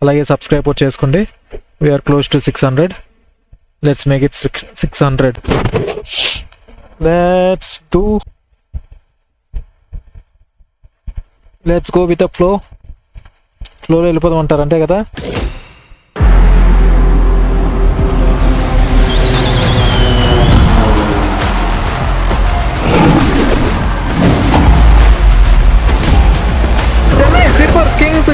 అలాగే సబ్స్క్రైబ్ కూడా చేసుకోండి. We're close to 600. Let's make it 600. Let's go with the ఫ్లోలో వెళ్ళిపోదాం అంటారు, అంతే కదా. సూపర్ కింగ్స్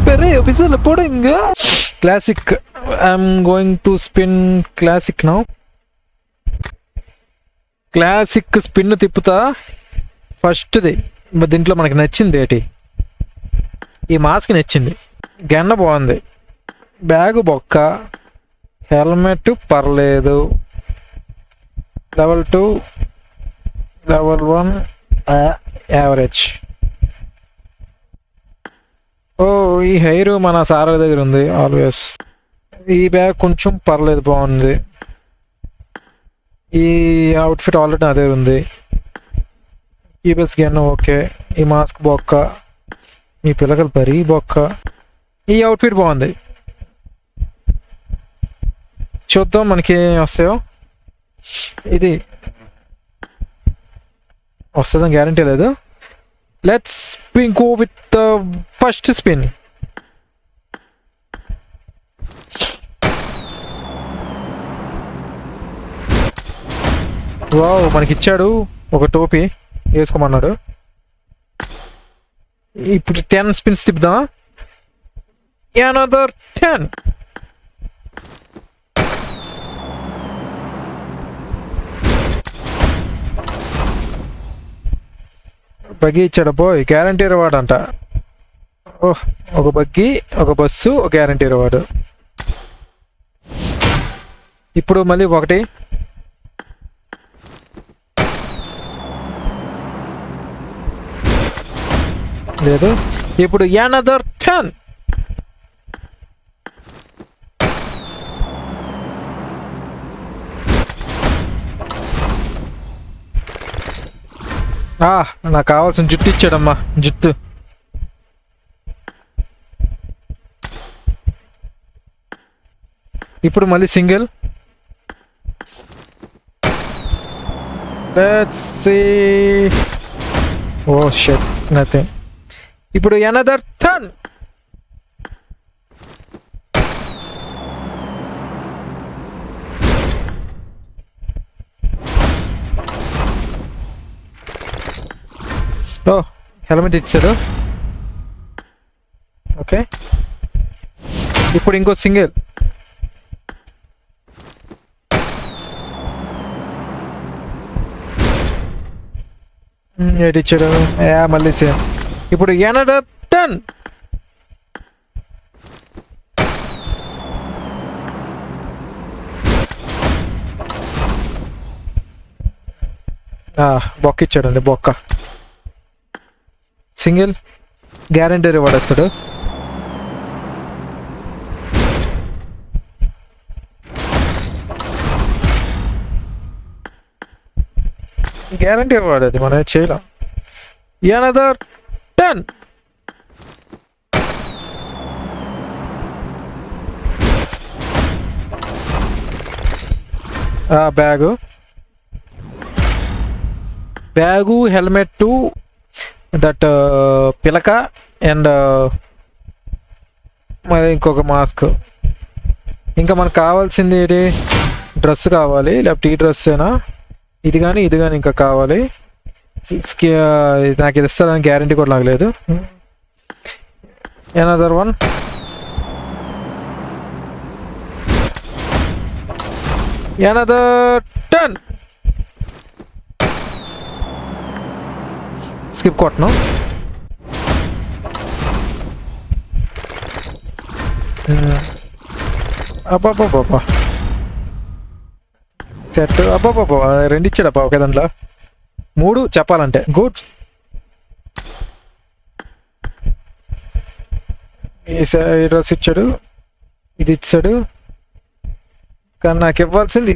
పెరే ఎపిసోడ్ ఎప్పుడు ఇంకా classic. I'm going to spin classic now. Classic spin తిప్పుతా. ఫస్ట్ది దీంట్లో మనకి నచ్చింది ఏంటి, ఈ మాస్క్ నచ్చింది. గన్న బాగుంది, బ్యాగు బొక్క, హెల్మెట్ పర్లేదు, లెవెల్ 2 లెవెల్ 1 యావరేజ్. ఓ ఈ హెయిర్ మన సార్ దగ్గర ఉంది ఆల్వేస్. ఈ బ్యాగ్ కొంచెం పర్లేదు, బాగుంది. ఈ అవుట్ఫిట్ ఆల్రెడీ అదే ఉంది. ఈ బస్ గన్న ఓకే. ఈ మాస్క్ బొక్క, ఈ పిల్లకలు పరి బొక్క. ఈ అవుట్ఫిట్ బాగుంది. చూద్దాం మనకి ఏం వస్తాయో. ఇది వస్తుందని గ్యారంటీ లేదు. Let's go with the first spin. Wow, మనకి ఇచ్చాడు ఒక టోపీ వేసుకోమన్నాడు. ఇప్పుడు 10 స్పిన్స్ తిప్పుదాం. అనదర్ 10. బగ్గి ఇచ్చాడు పోయి, గ్యారంటీ రివార్డ్ అంట. ఓహ్, ఒక బగ్గి, ఒక బస్సు, ఒక గ్యారంటీ రివార్డు. ఇప్పుడు మళ్ళీ ఒకటి. లేదు. ఇప్పుడు అనదర్ 10. నాకు కావాల్సిన జుట్టు ఇచ్చాడమ్మా, జుట్టు. ఇప్పుడు మళ్ళీ single. Let's see. Oh shit, nothing. ఇప్పుడు అనదర్ 10. ఓ హెల్మెట్ ఇచ్చాడు. ఓకే, ఇప్పుడు ఇంకో సింగిల్. ఏటి ఇచ్చాడు, మళ్ళీ సేమ్. ఇప్పుడు అనదర్ 10. బొక్క ఇచ్చాడండి, బొక్క. సింగిల్, గ్యారంటీ రివార్డ్ వస్తాడు. గ్యారంటీ రివార్డ్ అది, మనం చేయలేం. అనదర్ 10. బ్యాగు, హెల్మెట్, దట్ పిలక అండ్ మరి ఇంకొక మాస్క్. ఇంకా మనకు కావాల్సింది ఏంటి, డ్రెస్ కావాలి. లేకపోతే ఈ డ్రెస్ అయినా, ఇది కానీ ఇంకా కావాలి. నాకు ఇది ఇస్తారని గ్యారంటీ కూడా నాకు లేదు. అనదర్ 1. అనదర్ 10. స్కిప్ కొట్టను. అబ్బాబ్బాబ్బా సెట్. అబ్బాబ్బాబ్బా, 2 ఇచ్చాడబ్బా ఒకే దాంట్లో. 3 చెప్పాలంటే. గుడ్. ఈ డ్రెస్ ఇచ్చాడు, ఇది ఇచ్చాడు. కానీ నాకు ఇవ్వాల్సింది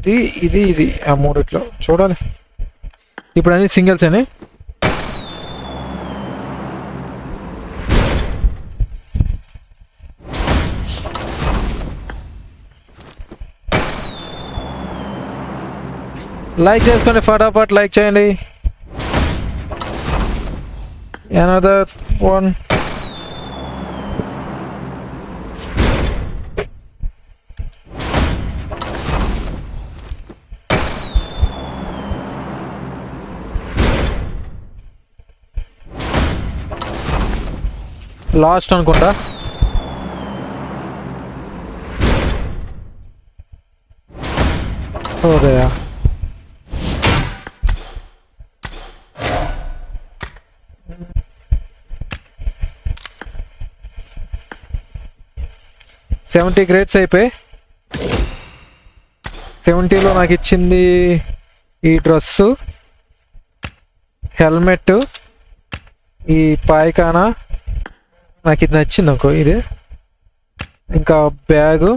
ఇది ఆ 3 చూడాలి. ఇప్పుడు అన్ని సింగిల్స్ అని. లైక్ చేసుకోండి, ఫటాఫట్ లైక్ చేయండి. Another one. లాస్ట్ అనుకుంటా. ఓకే, 70 క్రేట్స్ అయిపోయి 70లో నాకు ఇచ్చింది ఈ డ్రెస్సు, హెల్మెట్, ఈ పాయికానా, నాకు ఇది నచ్చింది అనుకో ఇది, ఇంకా బ్యాగు.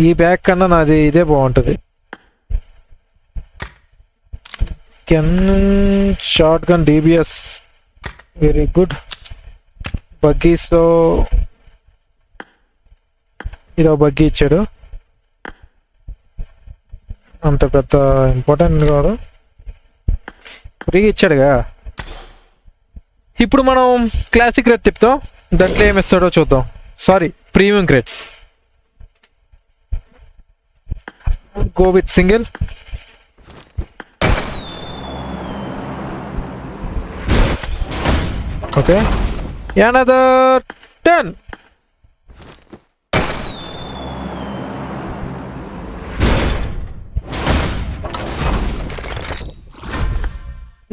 ఈ బ్యాగ్ కన్నా నాది ఇదే బాగుంటుంది. కెన్ shotgun DBS very good. బగ్గీస్లో ఇదో బగ్గీ ఇచ్చాడు, అంత పెద్ద ఇంపార్టెంట్ కాదు, ఫ్రీగా ఇచ్చాడుగా. ఇప్పుడు మనం క్లాసిక్ రేట్ తిప్పుతాం, దాంట్లో ఏమి ఇస్తాడో చూద్దాం. Sorry, premium crates. Go with single. Okay, another 10.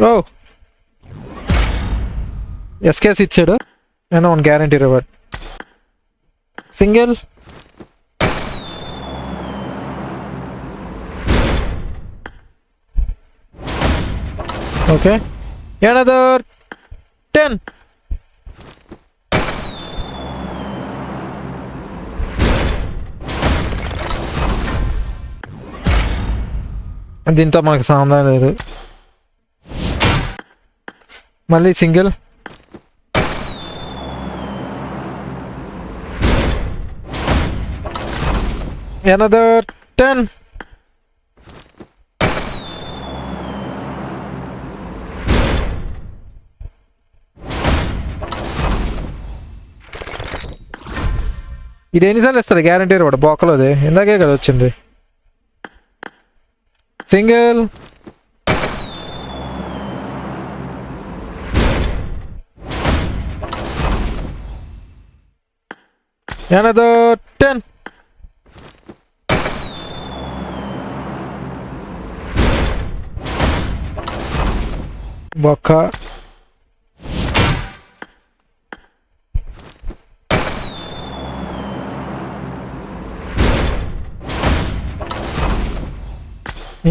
Oh, ఎస్కేస్ ఇచ్చాడు, నేను one guarantee reward. Single. Okay, another 10. దీంతో మనకు సంబంధం లేదు. మళ్ళీ సింగిల్. అనదర్ 10. ఇది ఎన్నిసార్లు ఇస్తుంది గ్యారంటీ కూడా బొక్కలోది, ఇందాకే కదా వచ్చింది. సింగిల్. అనదర్ 10. బొక్క.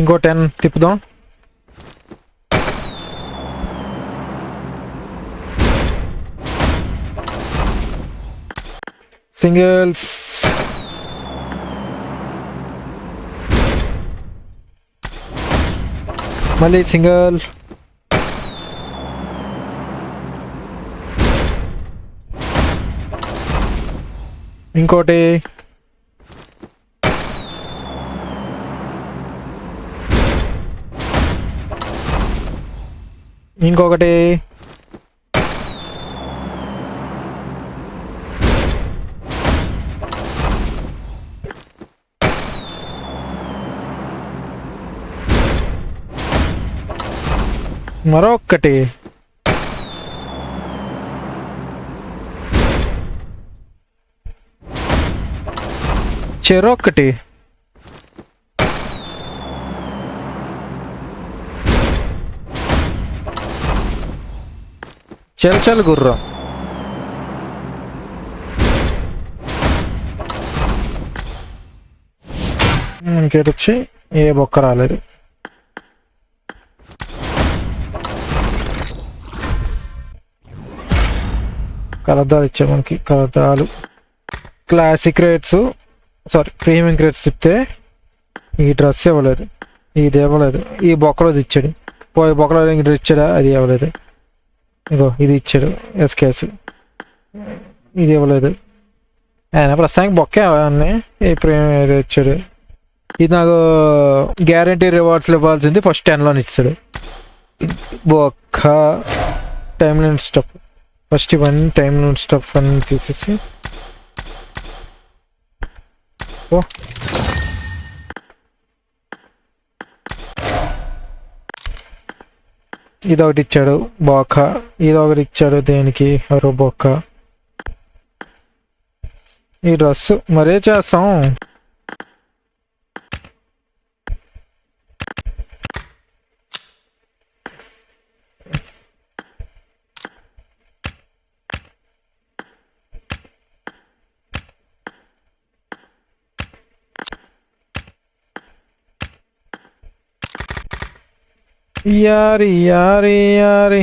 ఇంకో 10 తిప్పుదాం. సింగిల్స్. మళ్ళీ సింగిల్. ఇంకోటి. ఇంకొకటి. మరొక్కటి. చెరొక్కటి. చల్ గుర్రం. ఇంకేటొచ్చి ఏ బొక్క రాలేదు. కలద్దాలు ఇచ్చా మనకి, కలద్దాలు. Classic rates, sorry premium rates ఇస్తే ఈ డ్రెస్ ఇవ్వలేదు, ఇది ఇవ్వలేదు, ఈ బొక్కలోది ఇచ్చాడు. పోయి బొక్కలో డ్రెస్ ఇచ్చాడా, అది ఇవ్వలేదు. ఇగో ఇది ఇచ్చాడు ఎస్కేస్, ఇది ఇవ్వలేదు. ఆయన ప్రస్తుతానికి బొక్కే అవన్నీ ఏ ప్రేమ ఏదో ఇచ్చాడు. ఇది నాకు గ్యారంటీ రివార్డ్స్లో ఇవ్వాల్సింది ఫస్ట్ 10లోని ఇచ్చాడు. బొక్క టైమ్ లిమిట్ స్టఫ్. ఫస్ట్ ఇవన్నీ టైమ్ లిమిట్ స్టఫ్ అని తీసేసి ఓ ఇదొకటి ఇచ్చాడు బొక్క. ఇదొకటి ఇచ్చాడు దేనికి అరో బొక్క. ఈ డ్రెస్ మరే చేస్తాం. యారి యారి యారి